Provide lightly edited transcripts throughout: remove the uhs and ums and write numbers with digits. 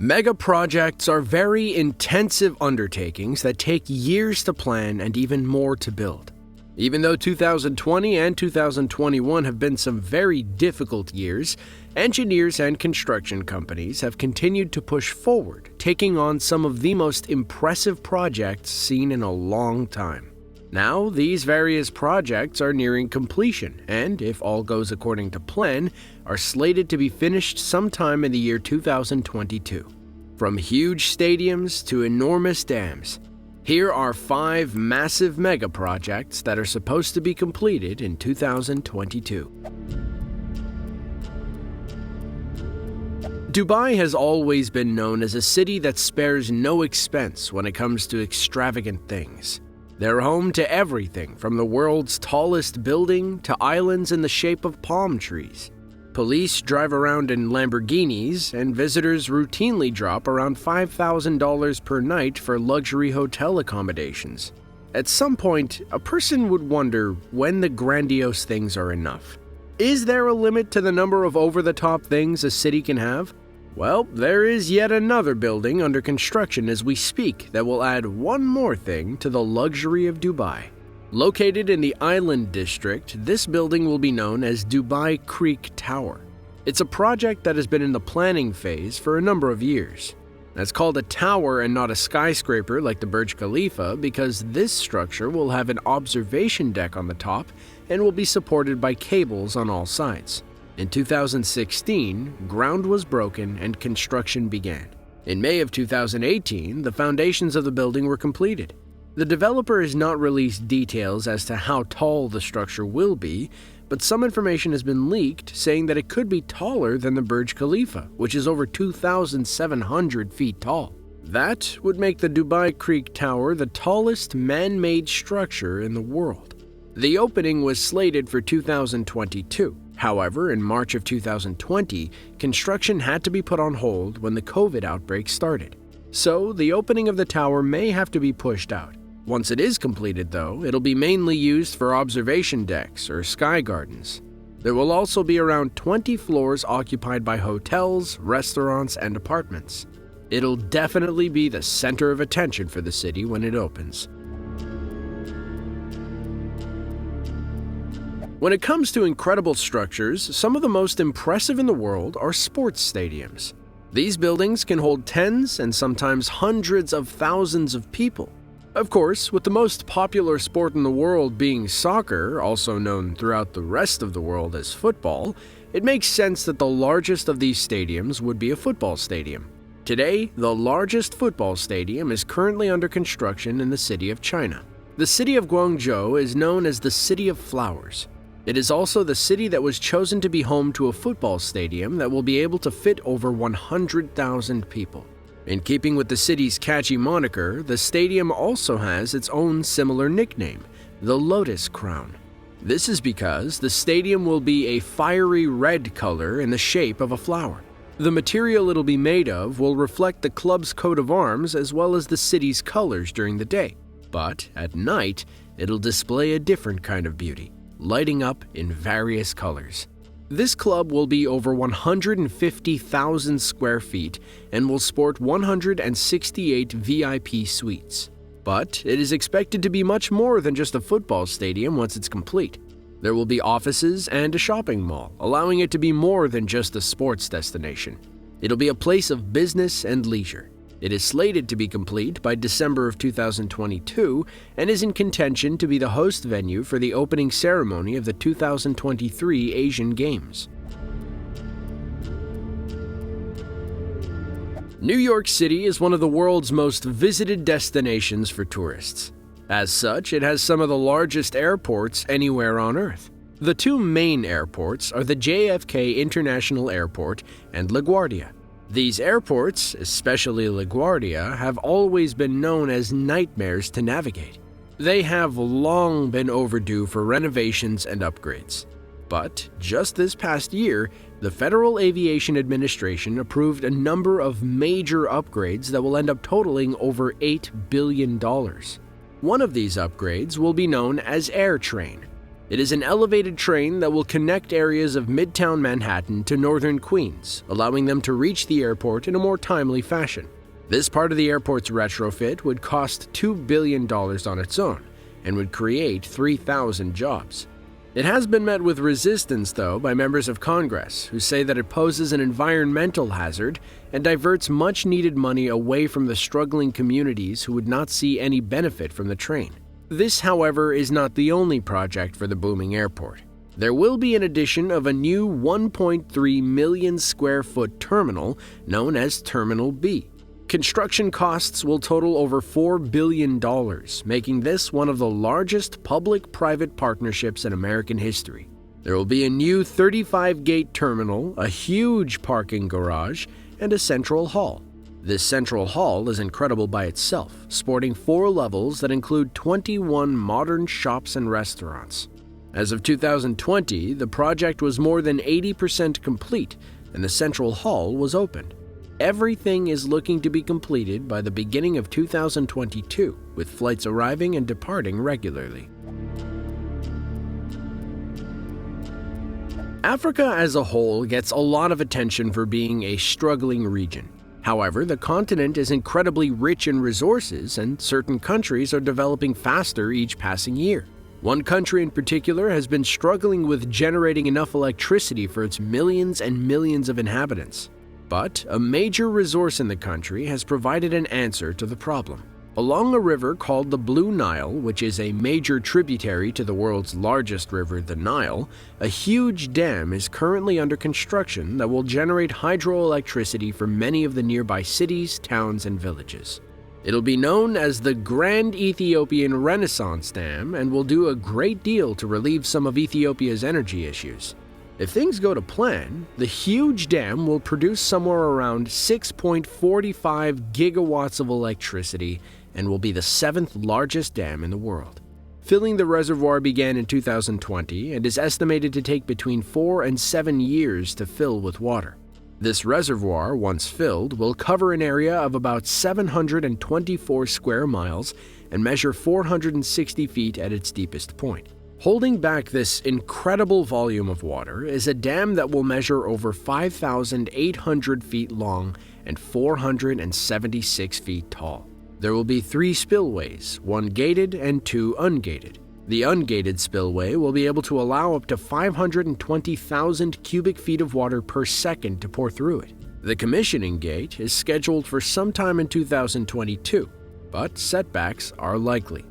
Mega projects are very intensive undertakings that take years to plan and even more to build. Even though 2020 and 2021 have been some very difficult years, engineers and construction companies have continued to push forward, taking on some of the most impressive projects seen in a long time. Now, these various projects are nearing completion and, if all goes according to plan, are slated to be finished sometime in the year 2022. From huge stadiums to enormous dams, here are 5 massive mega projects that are supposed to be completed in 2022. Dubai has always been known as a city that spares no expense when it comes to extravagant things. They're home to everything from the world's tallest building to islands in the shape of palm trees. Police drive around in Lamborghinis, and visitors routinely drop around $5,000 per night for luxury hotel accommodations. At some point, a person would wonder when the grandiose things are enough. Is there a limit to the number of over-the-top things a city can have? Well, there is yet another building under construction as we speak that will add one more thing to the luxury of Dubai. Located in the Island District, this building will be known as Dubai Creek Tower. It's a project that has been in the planning phase for a number of years. It's called a tower and not a skyscraper like the Burj Khalifa because this structure will have an observation deck on the top and will be supported by cables on all sides. In 2016, ground was broken and construction began. In May of 2018, the foundations of the building were completed. The developer has not released details as to how tall the structure will be, but some information has been leaked saying that it could be taller than the Burj Khalifa, which is over 2,700 feet tall. That would make the Dubai Creek Tower the tallest man-made structure in the world. The opening was slated for 2022. However, in March of 2020, construction had to be put on hold when the COVID outbreak started. So, the opening of the tower may have to be pushed out. Once it is completed, though, it'll be mainly used for observation decks or sky gardens. There will also be around 20 floors occupied by hotels, restaurants, and apartments. It'll definitely be the center of attention for the city when it opens. When it comes to incredible structures, some of the most impressive in the world are sports stadiums. These buildings can hold tens and sometimes hundreds of thousands of people. Of course, with the most popular sport in the world being soccer, also known throughout the rest of the world as football, it makes sense that the largest of these stadiums would be a football stadium. Today, the largest football stadium is currently under construction in the city of China. The city of Guangzhou is known as the City of Flowers. It is also the city that was chosen to be home to a football stadium that will be able to fit over 100,000 people. In keeping with the city's catchy moniker, the stadium also has its own similar nickname, the Lotus Crown. This is because the stadium will be a fiery red color in the shape of a flower. The material it'll be made of will reflect the club's coat of arms as well as the city's colors during the day. But at night, it'll display a different kind of beauty, lighting up in various colors. This club will be over 150,000 square feet and will sport 168 VIP suites. But it is expected to be much more than just a football stadium once it's complete. There will be offices and a shopping mall, allowing it to be more than just a sports destination. It'll be a place of business and leisure. It is slated to be complete by December of 2022 and is in contention to be the host venue for the opening ceremony of the 2023 Asian Games. New York City is one of the world's most visited destinations for tourists. As such, it has some of the largest airports anywhere on Earth. The 2 main airports are the JFK International Airport and LaGuardia. These airports, especially LaGuardia, have always been known as nightmares to navigate. They have long been overdue for renovations and upgrades. But just this past year, the Federal Aviation Administration approved a number of major upgrades that will end up totaling over $8 billion. One of these upgrades will be known as AirTrain. It is an elevated train that will connect areas of Midtown Manhattan to northern Queens, allowing them to reach the airport in a more timely fashion. This part of the airport's retrofit would cost $2 billion on its own and would create 3,000 jobs. It has been met with resistance, though, by members of Congress, who say that it poses an environmental hazard and diverts much-needed money away from the struggling communities who would not see any benefit from the train. This, however, is not the only project for the booming airport. There will be an addition of a new 1.3 million square foot terminal known as Terminal B. Construction costs will total over $4 billion, making this one of the largest public-private partnerships in American history. There will be a new 35-gate terminal, a huge parking garage, and a central hall. This central hall is incredible by itself, sporting 4 levels that include 21 modern shops and restaurants. As of 2020, the project was more than 80% complete, and the central hall was opened. Everything is looking to be completed by the beginning of 2022, with flights arriving and departing regularly. Africa as a whole gets a lot of attention for being a struggling region. However, the continent is incredibly rich in resources, and certain countries are developing faster each passing year. One country in particular has been struggling with generating enough electricity for its millions and millions of inhabitants. But a major resource in the country has provided an answer to the problem. Along a river called the Blue Nile, which is a major tributary to the world's largest river, the Nile, a huge dam is currently under construction that will generate hydroelectricity for many of the nearby cities, towns, and villages. It'll be known as the Grand Ethiopian Renaissance Dam and will do a great deal to relieve some of Ethiopia's energy issues. If things go to plan, the huge dam will produce somewhere around 6.45 gigawatts of electricity and will be the 7th largest dam in the world. Filling the reservoir began in 2020 and is estimated to take between 4 and 7 years to fill with water. This reservoir, once filled, will cover an area of about 724 square miles and measure 460 feet at its deepest point. Holding back this incredible volume of water is a dam that will measure over 5,800 feet long and 476 feet tall. There will be 3 spillways, 1 gated and 2 ungated. The ungated spillway will be able to allow up to 520,000 cubic feet of water per second to pour through it. The commissioning gate is scheduled for sometime in 2022, but setbacks are likely.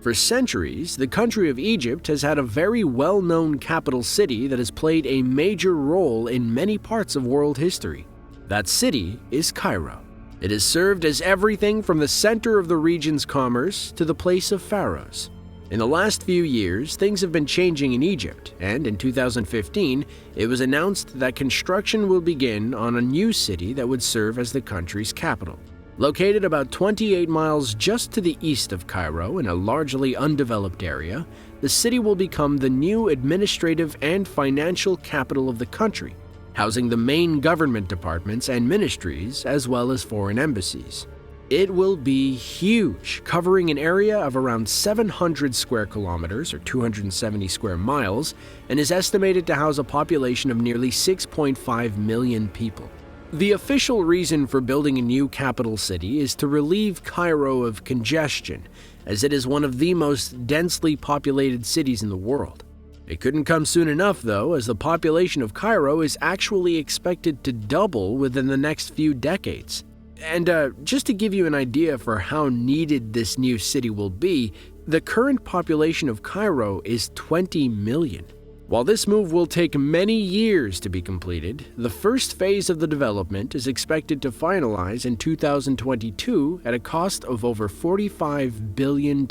For centuries, the country of Egypt has had a very well-known capital city that has played a major role in many parts of world history. That city is Cairo. It has served as everything from the center of the region's commerce to the place of pharaohs. In the last few years, things have been changing in Egypt, and in 2015, it was announced that construction will begin on a new city that would serve as the country's capital. Located about 28 miles just to the east of Cairo in a largely undeveloped area, the city will become the new administrative and financial capital of the country, housing the main government departments and ministries as well as foreign embassies. It will be huge, covering an area of around 700 square kilometers or 270 square miles, and is estimated to house a population of nearly 6.5 million people. The official reason for building a new capital city is to relieve Cairo of congestion, as it is one of the most densely populated cities in the world. It couldn't come soon enough, though, as the population of Cairo is actually expected to double within the next few decades. And just to give you an idea for how needed this new city will be, the current population of Cairo is 20 million. While this move will take many years to be completed, the first phase of the development is expected to finalize in 2022 at a cost of over $45 billion.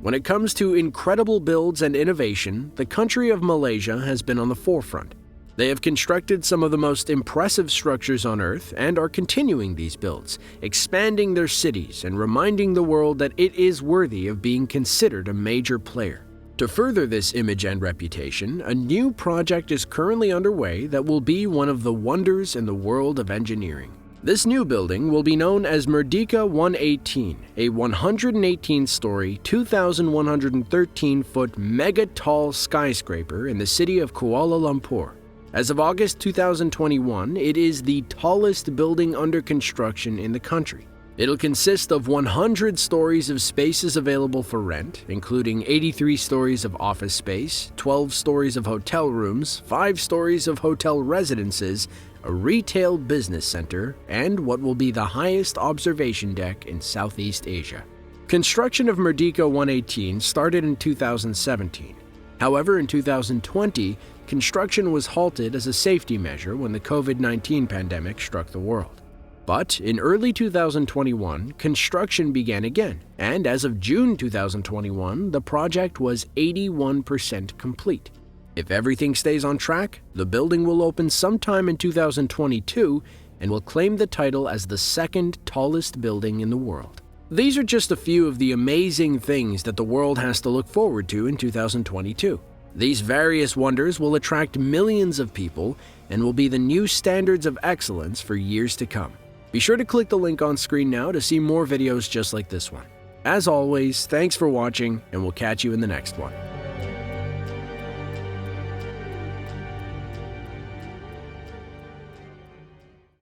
When it comes to incredible builds and innovation, the country of Malaysia has been on the forefront. They have constructed some of the most impressive structures on Earth and are continuing these builds, expanding their cities and reminding the world that it is worthy of being considered a major player. To further this image and reputation, a new project is currently underway that will be one of the wonders in the world of engineering. This new building will be known as Merdeka 118, a 118-story, 2,113-foot mega-tall skyscraper in the city of Kuala Lumpur. As of August 2021, it is the tallest building under construction in the country. It'll consist of 100 stories of spaces available for rent, including 83 stories of office space, 12 stories of hotel rooms, 5 stories of hotel residences, a retail business center, and what will be the highest observation deck in Southeast Asia. Construction of Merdeka 118 started in 2017. However, in 2020, construction was halted as a safety measure when the COVID-19 pandemic struck the world. But in early 2021, construction began again, and as of June 2021, the project was 81% complete. If everything stays on track, the building will open sometime in 2022 and will claim the title as the second tallest building in the world. These are just a few of the amazing things that the world has to look forward to in 2022. These various wonders will attract millions of people and will be the new standards of excellence for years to come. Be sure to click the link on screen now to see more videos just like this one. As always, thanks for watching, and we'll catch you in the next one.